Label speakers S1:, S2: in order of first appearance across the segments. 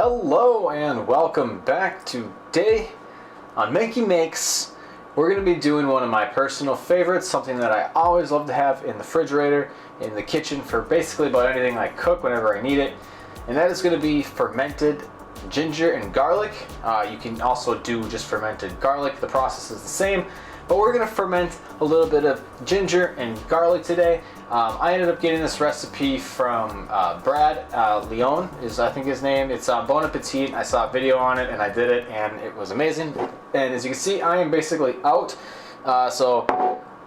S1: Hello and welcome back. Today on Menke Makes, we're going to be doing one of my personal favorites, something that I always love to have in the refrigerator, in the kitchen for basically about anything I cook whenever I need it, and that is going to be fermented ginger and garlic. You can also do just fermented garlic. The process is the same, but we're going to ferment a little bit of ginger and garlic today. I ended up getting this recipe from Brad Leon is I think his name. It's Bon Appetit. I saw a video on it and I did it and it was amazing. And as you can see, I am basically out. So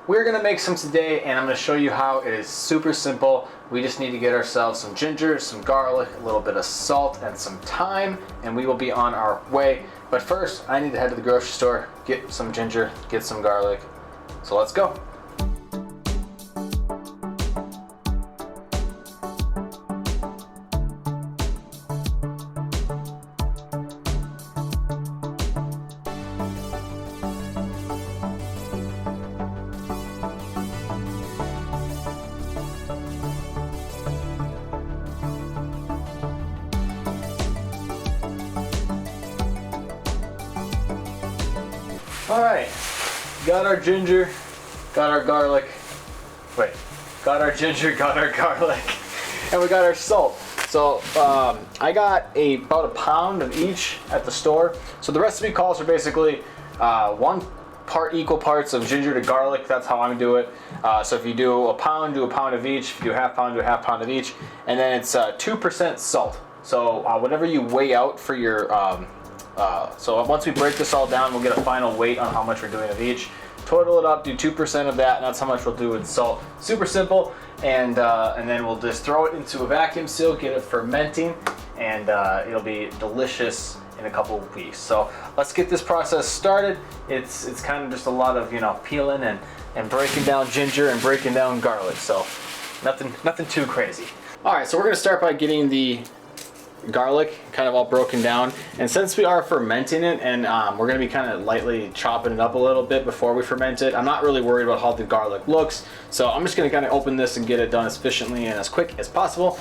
S1: we're gonna make some today and I'm gonna show you how. It is super simple. We just need to get ourselves some ginger, some garlic, a little bit of salt and some thyme, and we will be on our way. But first, I need to head to the grocery store, get some ginger, get some garlic. So let's go. Alright, got our ginger, got our garlic, got our ginger, got our garlic, and we got our salt. So I got about a pound of each at the store. So the recipe calls for basically 1 part equal parts of ginger to garlic. That's how I'm do it. So if you do a pound of each. If you do a half pound, do a half pound of each. And then it's 2% salt. So whatever you weigh out for your so once we break this all down, we'll get a final weight on how much we're doing of each. Total it up, do 2% of that, and that's how much we'll do with salt. Super simple, and then we'll just throw it into a vacuum seal, get it fermenting, and it'll be delicious in a couple of weeks. So let's get this process started. It's kind of just a lot of peeling and breaking down ginger and breaking down garlic. So nothing too crazy. All right, so we're gonna start by getting the garlic kind of all broken down, and since we are fermenting it and we're going to be kind of lightly chopping it up a little bit before we ferment it, I'm not really worried about how the garlic looks, so I'm just going to kind of open this and get it done as efficiently and as quick as possible,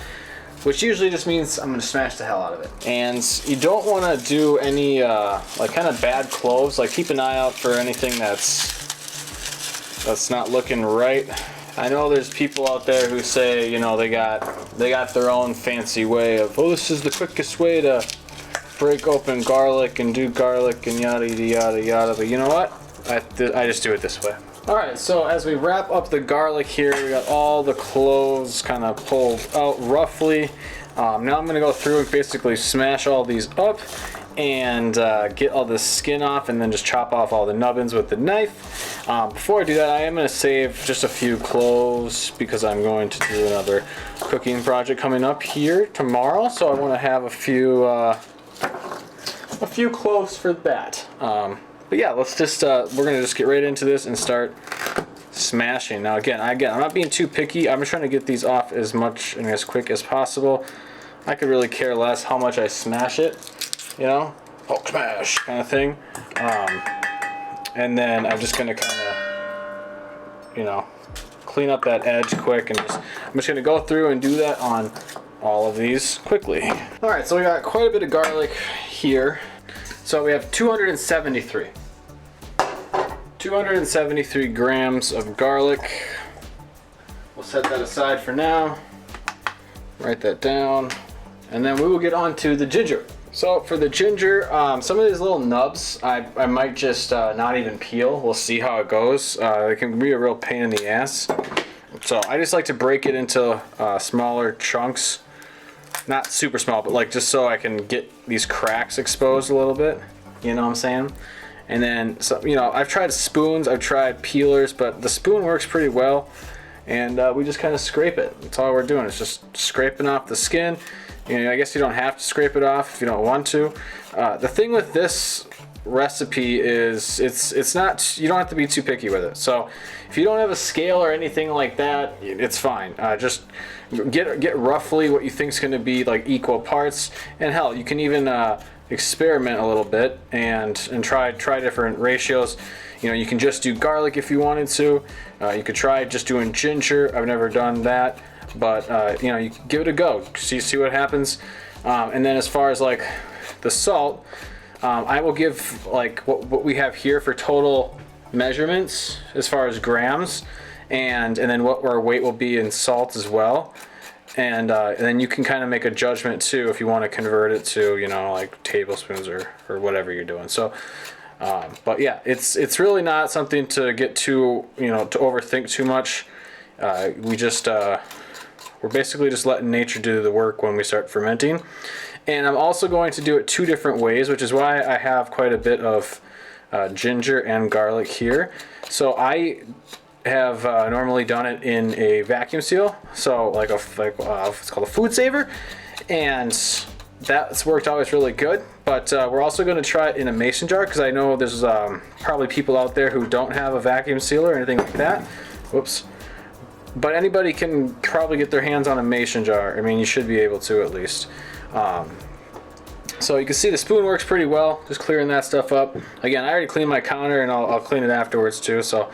S1: which usually just means I'm going to smash the hell out of it. And you don't want to do any like kind of bad cloves. Like keep an eye out for anything that's not looking right. I know there's people out there who say, they got their own fancy way of, oh, this is the quickest way to break open garlic and do garlic and yada yada yada. But you know what? I just do it this way. All right, so as we wrap up the garlic here, we got all the cloves kind of pulled out roughly. Now I'm gonna go through and basically smash all these up and get all the skin off, and then just chop off all the nubbins with the knife. Before I do that, I am going to save just a few cloves because I'm going to do another cooking project coming up here tomorrow, so I want to have a few cloves for that. But yeah, let's just we're going to just get right into this and start smashing. Now again, I'm not being too picky. I'm just trying to get these off as much and as quick as possible. I could really care less how much I smash it. Hulk smash kind of thing. And then I'm just gonna kind of, clean up that edge quick, and I'm just gonna go through and do that on all of these quickly. All right, so we got quite a bit of garlic here. So we have 273 grams of garlic. We'll set that aside for now. Write that down, and then we will get on to the ginger. So for the ginger, some of these little nubs, I might just not even peel. We'll see how it goes. It can be a real pain in the ass. So I just like to break it into smaller chunks. Not super small, but like just so I can get these cracks exposed a little bit. You know what I'm saying? And then, I've tried spoons, I've tried peelers, but the spoon works pretty well. And we just kind of scrape it. That's all we're doing. It's just scraping off the skin. I guess you don't have to scrape it off if you don't want to. The thing with this recipe is it's not, you don't have to be too picky with it. So if you don't have a scale or anything like that, it's fine. Just get roughly what you think is going to be like equal parts. And hell, you can even experiment a little bit and try different ratios. You can just do garlic if you wanted to. You could try just doing ginger. I've never done that. But you can give it a go. See what happens. And then as far as like the salt, I will give like what we have here for total measurements as far as grams, and then what our weight will be in salt as well. And then you can kind of make a judgment too if you want to convert it to, you know, like tablespoons or whatever you're doing. So, but yeah, it's really not something to get too, you know, to overthink too much. We're basically just letting nature do the work when we start fermenting. And I'm also going to do it 2 different ways, which is why I have quite a bit of ginger and garlic here. So I have normally done it in a vacuum seal, so like it's called a food saver, and that's worked always really good. But we're also going to try it in a mason jar, because I know there's probably people out there who don't have a vacuum sealer or anything like that. Whoops. But anybody can probably get their hands on a mason jar. I mean, you should be able to at least. So you can see the spoon works pretty well, just clearing that stuff up. Again, I already cleaned my counter, and I'll clean it afterwards too. So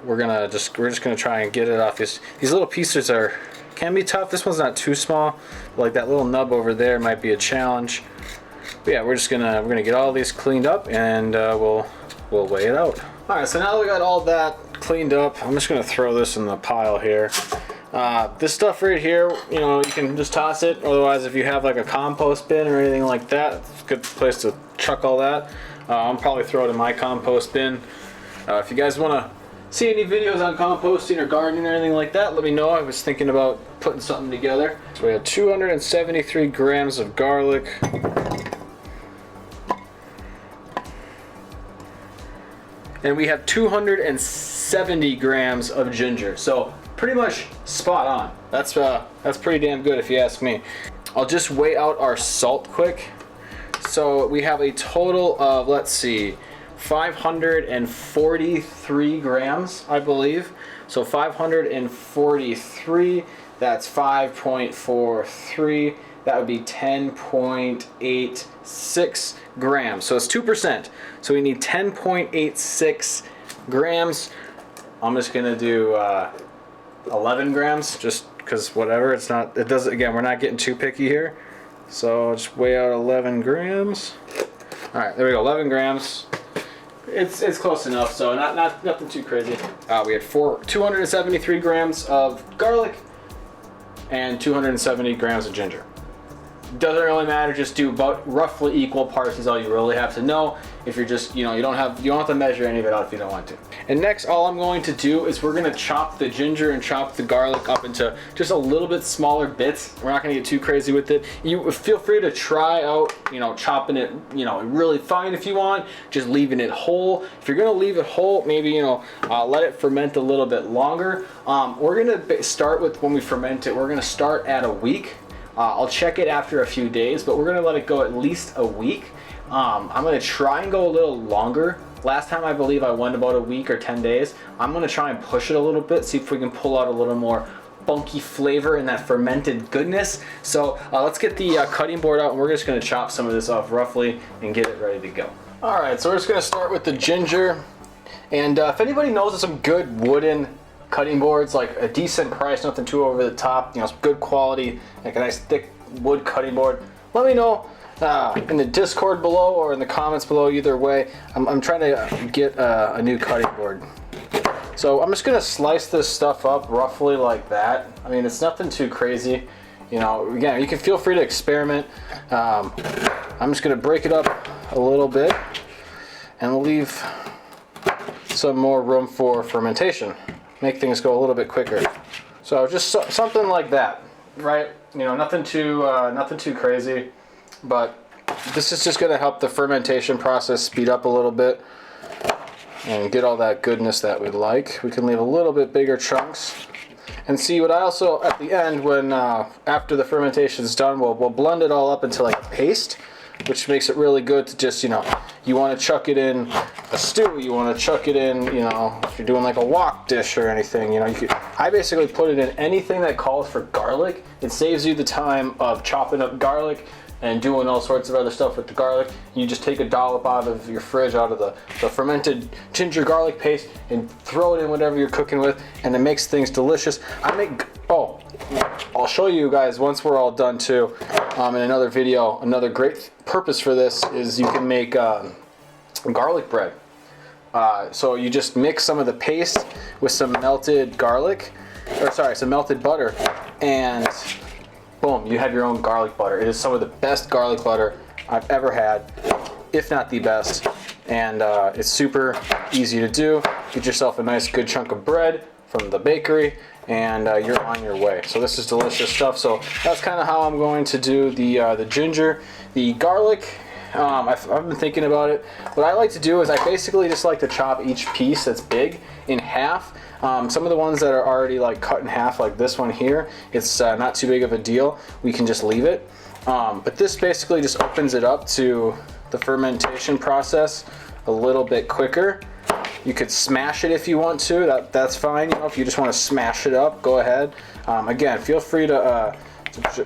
S1: we're just gonna try and get it off. These little pieces can be tough. This one's not too small, but like that little nub over there might be a challenge. But yeah, we're gonna get all these cleaned up, and we'll weigh it out. All right, so now that we got all that cleaned up, I'm just gonna throw this in the pile here. This stuff right here, you know, you can just toss it. Otherwise, if you have like a compost bin or anything like that, it's a good place to chuck all that. I'll probably throw it in my compost bin. If you guys want to see any videos on composting or gardening or anything like that, let me know. I was thinking about putting something together. So we have 273 grams of garlic. And we have 270 grams of ginger. So pretty much spot on. That's pretty damn good if you ask me. I'll just weigh out our salt quick. So we have a total of, let's see, 543 grams, I believe. So 543, that's 5.43. That would be 10.86 grams. So it's 2%. So we need 10.86 grams. I'm just gonna do 11 grams, just because whatever. It doesn't, again, we're not getting too picky here. So I'll just weigh out 11 grams. All right, there we go, 11 grams. It's close enough, so nothing too crazy. We had 273 grams of garlic and 270 grams of ginger. Doesn't really matter, just do about roughly equal parts is all you really have to know. If you're just, you know, you don't have to measure any of it out if you don't want to. And next, all I'm going to do is we're gonna chop the ginger and chop the garlic up into just a little bit smaller bits. We're not gonna get too crazy with it. You feel free to try out, you know, chopping it, you know, really fine if you want, just leaving it whole. If you're gonna leave it whole, maybe, you know, let it ferment a little bit longer. We're gonna start with, when we ferment it, we're gonna start at a week. I'll check it after a few days, but we're gonna let it go at least a week. I'm gonna try and go a little longer. Last time I believe I went about a week or 10 days. I'm gonna try and push it a little bit, see if we can pull out a little more funky flavor and that fermented goodness. So let's get the cutting board out, and we're just gonna chop some of this off roughly and get it ready to go. All right, so we're just gonna start with the ginger. And if anybody knows of some good wooden cutting boards, like a decent price, nothing too over the top, you know, good quality, like a nice thick wood cutting board, let me know in the Discord below or in the comments below. Either way, I'm trying to get a new cutting board. So I'm just gonna slice this stuff up roughly like that. I mean, it's nothing too crazy. You know, again, you can feel free to experiment. I'm just gonna break it up a little bit and leave some more room for fermentation. Make things go a little bit quicker. So just something like that, right? You know, nothing too crazy, but this is just gonna help the fermentation process speed up a little bit and get all that goodness that we like. We can leave a little bit bigger chunks. And see what I also, at the end, when after the fermentation is done, we'll blend it all up into like a paste, which makes it really good to just, you know, you want to chuck it in a stew, you want to chuck it in, you know, if you're doing like a wok dish or anything, you know, I basically put it in anything that calls for garlic. It saves you the time of chopping up garlic and doing all sorts of other stuff with the garlic. You just take a dollop out of your fridge, out of the fermented ginger garlic paste, and throw it in whatever you're cooking with, and it makes things delicious. I'll show you guys once we're all done too in another video. Another great purpose for this is you can make garlic bread. So you just mix some of the paste with some melted garlic, or sorry, some melted butter, and boom, you have your own garlic butter. It is some of the best garlic butter I've ever had, if not the best. And it's super easy to do. Get yourself a nice good chunk of bread from the bakery, and you're on your way. So this is delicious stuff. So that's kind of how I'm going to do the ginger. The garlic, I've been thinking about it. What I like to do is I basically just like to chop each piece that's big in half. Some of the ones that are already like cut in half, like this one here, it's not too big of a deal. We can just leave it. But this basically just opens it up to the fermentation process a little bit quicker. You could smash it if you want to. That's fine. You know, if you just want to smash it up, go ahead. Again, feel free to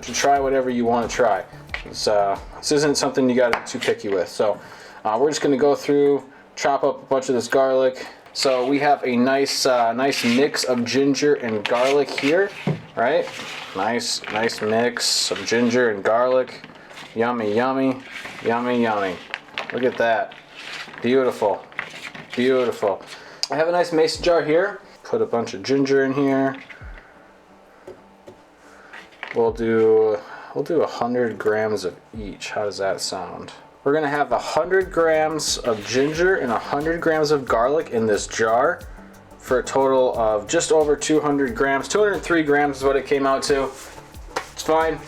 S1: try whatever you want to try. This isn't something you got to be too picky with. So we're just going to go through, chop up a bunch of this garlic. So we have a nice mix of ginger and garlic here, right? Nice mix of ginger and garlic. Yummy, yummy, yummy, yummy. Look at that. Beautiful, beautiful. I have a nice mason jar here. Put a bunch of ginger in here. We'll do 100 grams of each. How does that sound? We're gonna have 100 grams of ginger and 100 grams of garlic in this jar for a total of just over 200 grams. 203 grams is what it came out to. It's fine,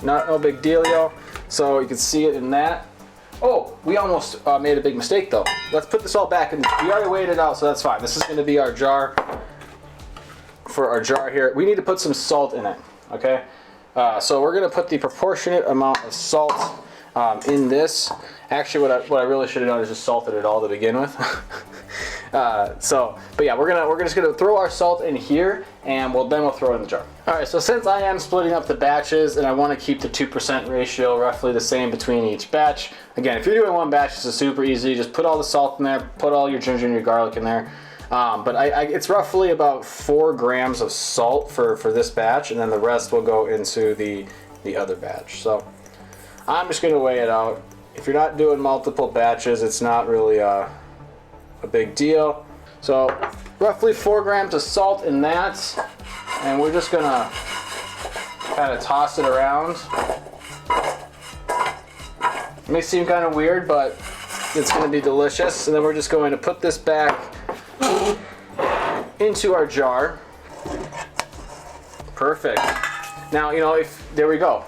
S1: no big dealio. So you can see it in that. Oh, we almost made a big mistake though. Let's put this all back in. We already weighed it out, so that's fine. This is gonna be our jar for our jar here. We need to put some salt in it, okay? So we're gonna put the proportionate amount of salt in this. Actually, what I really should have done is just salted it all to begin with. But yeah, we're just gonna throw our salt in here, and then we'll throw it in the jar. All right. So since I am splitting up the batches, and I want to keep the 2% ratio roughly the same between each batch. Again, if you're doing one batch, this is super easy. Just put all the salt in there, put all your ginger and your garlic in there. But it's roughly about 4 grams of salt for this batch, and then the rest will go into the other batch. So I'm just gonna weigh it out. If you're not doing multiple batches, it's not really a big deal. So roughly 4 grams of salt in that, and we're just gonna kind of toss it around. It may seem kind of weird, but it's gonna be delicious. And then we're just going to put this back into our jar. Perfect. Now, you know, there we go.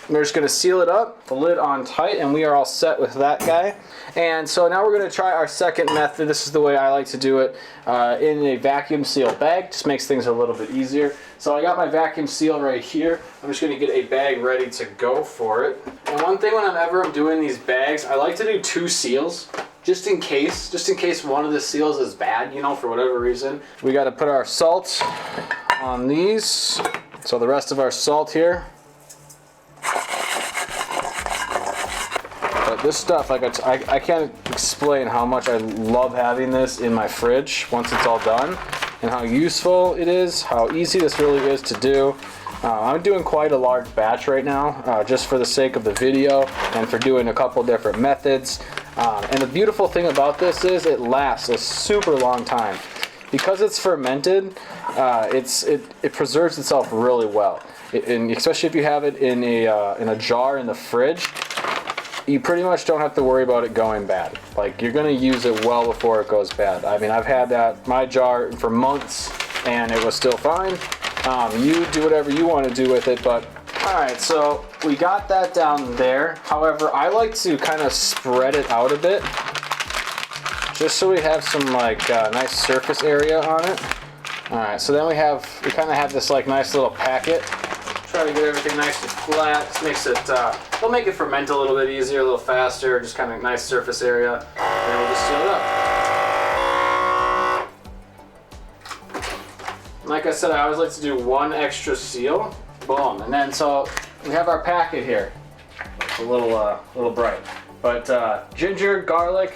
S1: We're just gonna seal it up, the lid on tight, and we are all set with that guy. And so now we're gonna try our second method. This is the way I like to do it, in a vacuum seal bag. Just makes things a little bit easier. So I got my vacuum seal right here. I'm just gonna get a bag ready to go for it. And one thing whenever I'm doing these bags, I like to do 2 seals. Just in case one of the seals is bad, you know, for whatever reason. We gotta put our salt on these. So the rest of our salt here. But this stuff, like I can't explain how much I love having this in my fridge once it's all done, and how useful it is, how easy this really is to do. I'm doing quite a large batch right now, just for the sake of the video and for doing a couple different methods. And the beautiful thing about this is it lasts a super long time. Because it's fermented, it preserves itself really well. And especially if you have it in a jar in the fridge, you pretty much don't have to worry about it going bad. Like, you're gonna use it well before it goes bad. I mean, I've had my jar for months and it was still fine. You do whatever you want to do with it, but all right, so we got that down there. However, I like to kind of spread it out a bit, just so we have some like nice surface area on it. All right, so then we kind of have this like nice little packet. Try to get everything nice and flat. Just makes it, it'll make it ferment a little bit easier, a little faster, just kind of nice surface area. And then we'll just seal it up. Like I said, I always like to do 1 extra seal. Boom, and then so we have our packet here. It's a little bright, but ginger, garlic,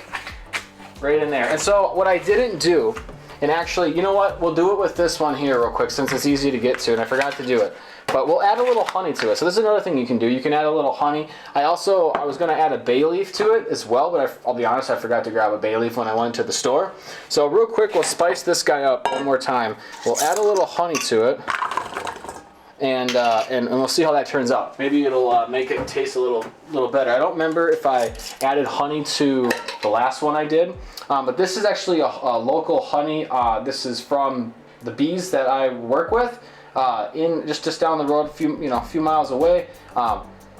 S1: right in there. And so what I didn't do And actually, you know what? We'll do it with this one here real quick since it's easy to get to, and I forgot to do it. But we'll add a little honey to it. So this is another thing you can do. You can add a little honey. I was going to add a bay leaf to it as well, but I'll be honest, I forgot to grab a bay leaf when I went to the store. So real quick, we'll spice this guy up one more time. We'll add a little honey to it, and we'll see how that turns out. Maybe it'll make it taste a little better. I don't remember if I added honey to the last one I did, but this is actually a local honey. This is from the bees that I work with. In just down the road, a few miles away.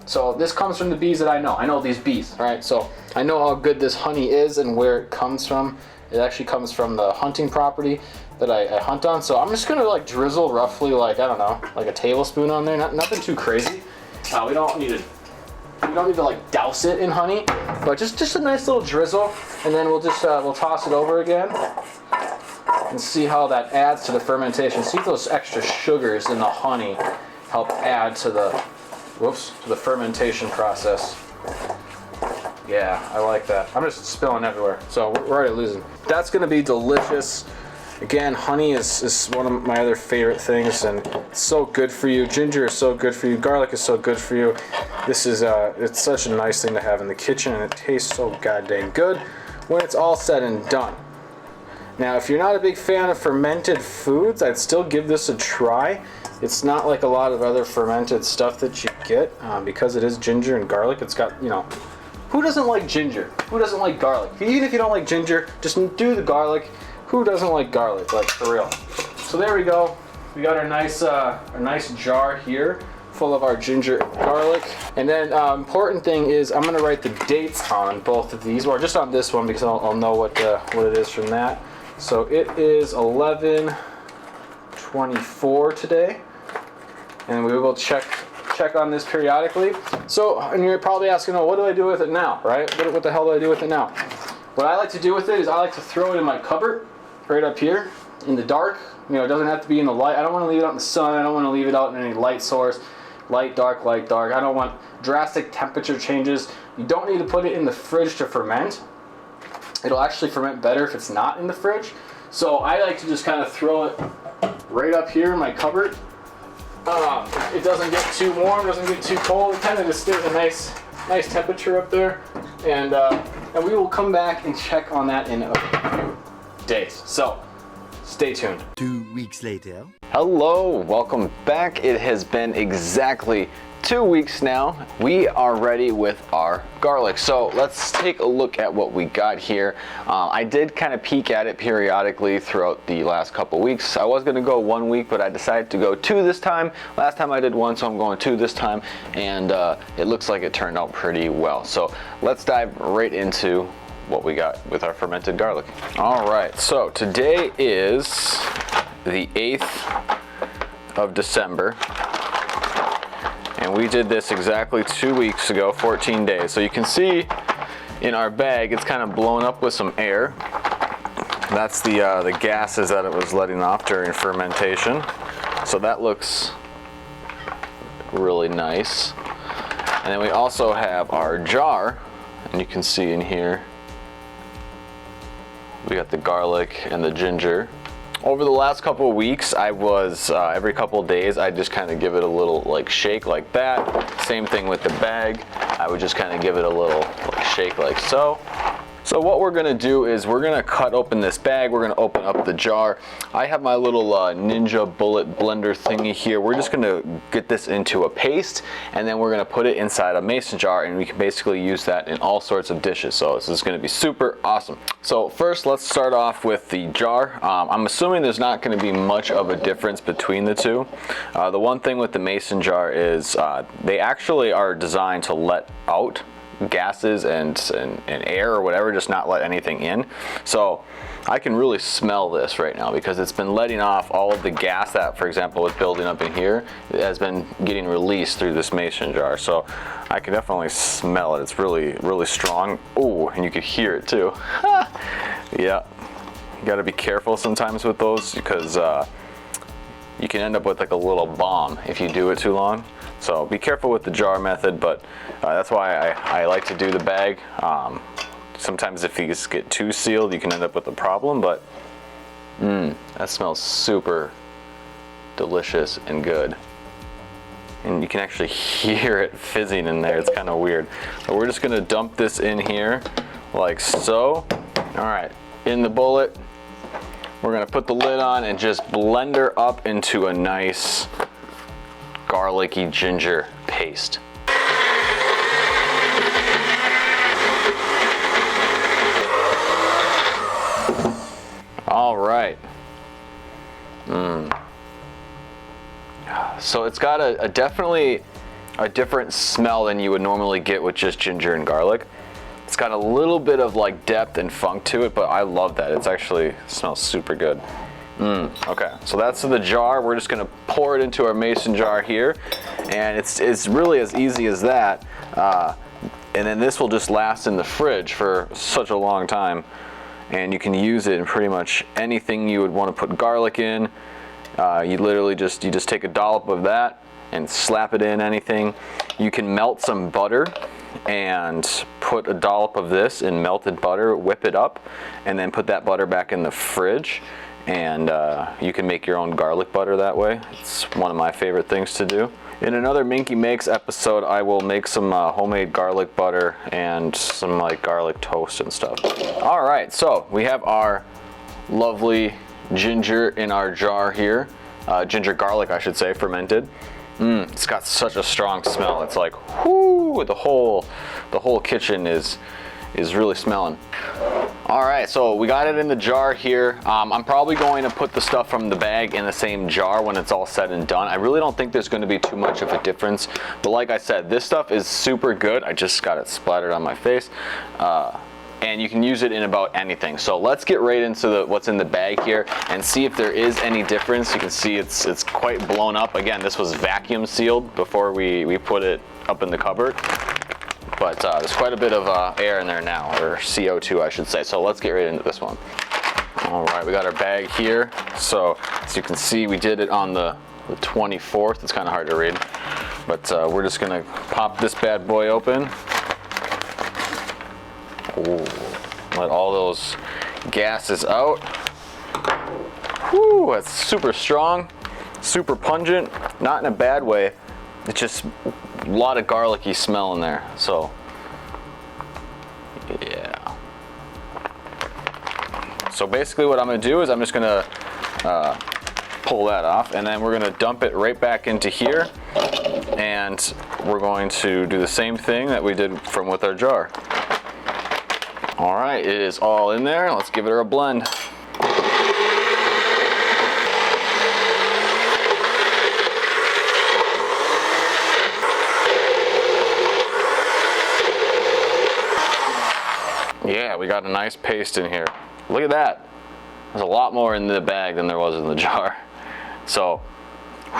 S1: So this comes from the bees that I know. I know these bees, right? So I know how good this honey is and where it comes from. It actually comes from the hunting property that I hunt on. So I'm just gonna like drizzle roughly like, I don't know, like a tablespoon on there. Nothing too crazy. We don't need to like douse it in honey, but just a nice little drizzle, and then we'll toss it over again. And see how that adds to the fermentation. See if those extra sugars in the honey help add to the fermentation process. Yeah, I like that. I'm just spilling everywhere, so we're already losing. That's gonna be delicious. Again, honey is one of my other favorite things, and it's so good for you. Ginger is so good for you. Garlic is so good for you. This is it's such a nice thing to have in the kitchen, and it tastes so goddamn good when it's all said and done. Now, if you're not a big fan of fermented foods, I'd still give this a try. It's not like a lot of other fermented stuff that you get because it is ginger and garlic. It's got, who doesn't like ginger? Who doesn't like garlic? Even if you don't like ginger, just do the garlic. Who doesn't like garlic, like for real? So there we go. We got our nice jar here full of our ginger and garlic. And then important thing is I'm gonna write the dates on both of these, or just on this one because I'll know what it is from that. So it is 11/24 today, and we will check on this periodically. So, and you're probably asking, oh, what do I do with it now, right? What the hell do I do with it now? What I like to do with it is I like to throw it in my cupboard, right up here, in the dark. It doesn't have to be in the light. I don't want to leave it out in the sun. I don't want to leave it out in any light source. Light, dark, light, dark. I don't want drastic temperature changes. You don't need to put it in the fridge to ferment. It'll actually ferment better if it's not in the fridge. So I like to just kind of throw it right up here in my cupboard. It doesn't get too warm, doesn't get too cold. It kind of just stays a nice temperature up there. And we will come back and check on that in a few days. So stay tuned.
S2: 2 weeks later.
S3: Hello, welcome back. It has been exactly 2 weeks now. We are ready with our garlic. So let's take a look at what we got here. I did kind of peek at it periodically throughout the last couple weeks. I was going to go 1 week, but I decided to go 2 this time. Last time I did 1, so I'm going 2 this time, and it looks like it turned out pretty well. So let's dive right into what we got with our fermented garlic. All right, so today is the 8th of December. And we did this exactly 2 weeks ago, 14 days. So you can see in our bag, it's kind of blown up with some air. That's the gases that it was letting off during fermentation. So that looks really nice. And then we also have our jar, and you can see in here, we got the garlic and the ginger. Over the last couple of weeks, I was, every couple of days, I just kind of give it a little like shake like that. Same thing with the bag. I would just kind of give it a little like shake like so. So what we're gonna do is we're gonna cut open this bag. We're gonna open up the jar. I have my little Ninja bullet blender thingy here. We're just gonna get this into a paste, and then we're gonna put it inside a mason jar, and we can basically use that in all sorts of dishes. So this is gonna be super awesome. So first, let's start off with the jar. I'm assuming there's not gonna be much of a difference between the two. The one thing with the mason jar is they actually are designed to let out gases and air or whatever, just not let anything in. So I can really smell this right now because it's been letting off all of the gas that, for example, was building up in here. It has been getting released through this mason jar. So I can definitely smell it. It's really, really strong. Oh, and you could hear it too. Yeah, you gotta be careful sometimes with those because you can end up with like a little bomb if you do it too long. So be careful with the jar method, but that's why I like to do the bag. Sometimes if these get too sealed, you can end up with a problem, but That smells super delicious and good. And you can actually hear it fizzing in there. It's kind of weird. But we're just gonna dump this in here like so. All right, in the bullet. We're gonna put the lid on and just blend her up into a nice garlicky ginger paste. All right. So it's got a definitely a different smell than you would normally get with just ginger and garlic. It's got a little bit of like depth and funk to it, but I love that. It's actually smells super good. Okay, so that's in the jar. We're just gonna pour it into our mason jar here, and it's really as easy as that. And then this will just last in the fridge for such a long time, and you can use it in pretty much anything you would want to put garlic in. You literally just take a dollop of that and slap it in anything. You can melt some butter and put a dollop of this in melted butter, whip it up, and then put that butter back in the fridge, and you can make your own garlic butter that way. It's one of my favorite things to do. In another Menke Makes episode, I will make some homemade garlic butter and some like garlic toast and stuff. All right, so we have our lovely ginger in our jar here. Ginger garlic, I should say, fermented. It's got such a strong smell. It's like, whoo, the whole kitchen is really smelling. All right, so we got it in the jar here. I'm probably going to put the stuff from the bag in the same jar when it's all said and done. I really don't think there's going to be too much of a difference, but like I said, this stuff is super good. I just got it splattered on my face. And you can use it in about anything. So let's get right into what's in the bag here and see if there is any difference. You can see it's quite blown up. Again, this was vacuum sealed before we put it up in the cupboard. But there's quite a bit of air in there now, or CO2 I should say. So let's get right into this one. All right, we got our bag here. So as you can see, we did it on the 24th. It's kind of hard to read. But we're just gonna pop this bad boy open. Ooh, let all those gases out. Whew, that's super strong, super pungent, not in a bad way. It's just a lot of garlicky smell in there. So, yeah. So basically what I'm gonna do is I'm just gonna pull that off, and then we're gonna dump it right back into here, and we're going to do the same thing that we did with our jar. All right, it is all in there. Let's give it a blend. Yeah, we got a nice paste in here. Look at that. There's a lot more in the bag than there was in the jar. So,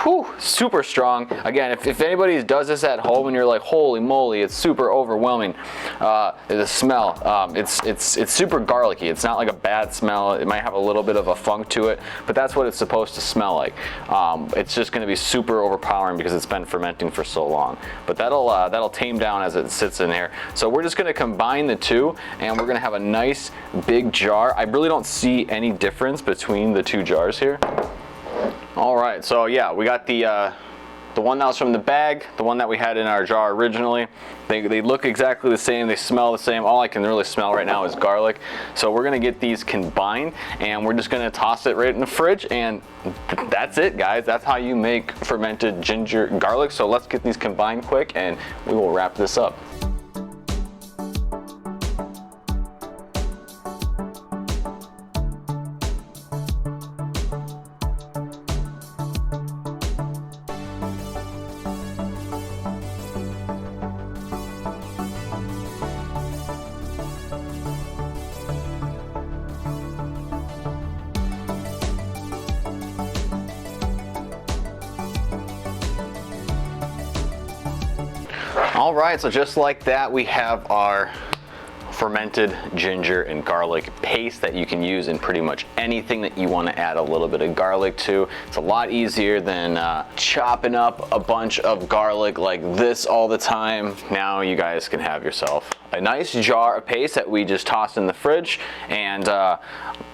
S3: whew, super strong. Again, if anybody does this at home and you're like, holy moly, it's super overwhelming, the smell, it's super garlicky. It's not like a bad smell. It might have a little bit of a funk to it, but that's what it's supposed to smell like. It's just going to be super overpowering because it's been fermenting for so long. But that'll tame down as it sits in here. So we're just going to combine the two, and we're going to have a nice big jar. I really don't see any difference between the two jars here. All right, so yeah, we got the one that was from the bag, the one that we had in our jar originally. They look exactly the same, they smell the same. All I can really smell right now is garlic. So we're gonna get these combined, and we're just gonna toss it right in the fridge, and that's it, guys. That's how you make fermented ginger garlic. So let's get these combined quick, and we will wrap this up. All right, so just like that, we have our fermented ginger and garlic paste that you can use in pretty much anything that you want to add a little bit of garlic to. It's a lot easier than chopping up a bunch of garlic like this all the time. Now you guys can have yourself a nice jar of paste that we just tossed in the fridge, and I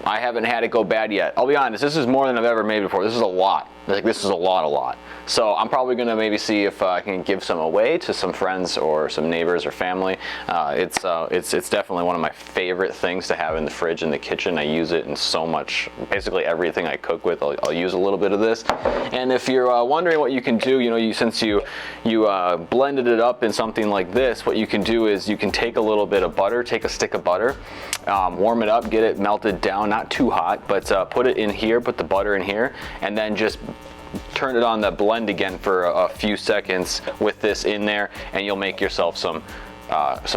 S3: haven't had it go bad yet. I'll be honest, this is more than I've ever made before. This is a lot. Like, this is a lot. So I'm probably gonna maybe see if I can give some away to some friends or some neighbors or family. It's definitely one of my favorite things to have in the fridge in the kitchen. I use it in so much, basically everything I cook with. I'll use a little bit of this. And if you're wondering what you can do, you know, since you blended it up in something like this, what you can do is you can take a little bit of butter, take a stick of butter, warm it up, get it melted down, not too hot, but put it in here, put the butter in here, and then just turn it on the blend again for a few seconds with this in there, and you'll make yourself some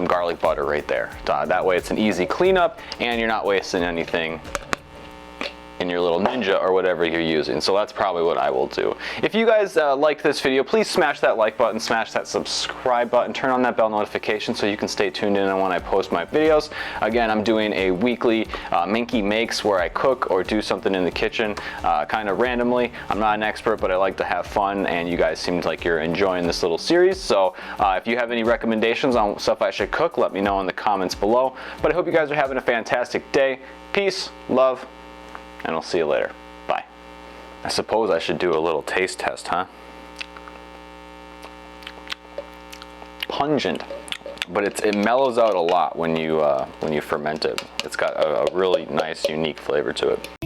S3: garlic butter right there. That way it's an easy cleanup and you're not wasting anything in your little Ninja or whatever you're using. So that's probably what I will do. If you guys liked this video, please smash that like button, smash that subscribe button, turn on that bell notification so you can stay tuned in on when I post my videos. Again, I'm doing a weekly Menke Makes where I cook or do something in the kitchen kind of randomly. I'm not an expert, but I like to have fun, and you guys seemed like you're enjoying this little series. So if you have any recommendations on stuff I should cook, let me know in the comments below. But I hope you guys are having a fantastic day. Peace, love, and I'll see you later. Bye. I suppose I should do a little taste test, huh? Pungent, but it mellows out a lot when you ferment it. It's got a really nice, unique flavor to it.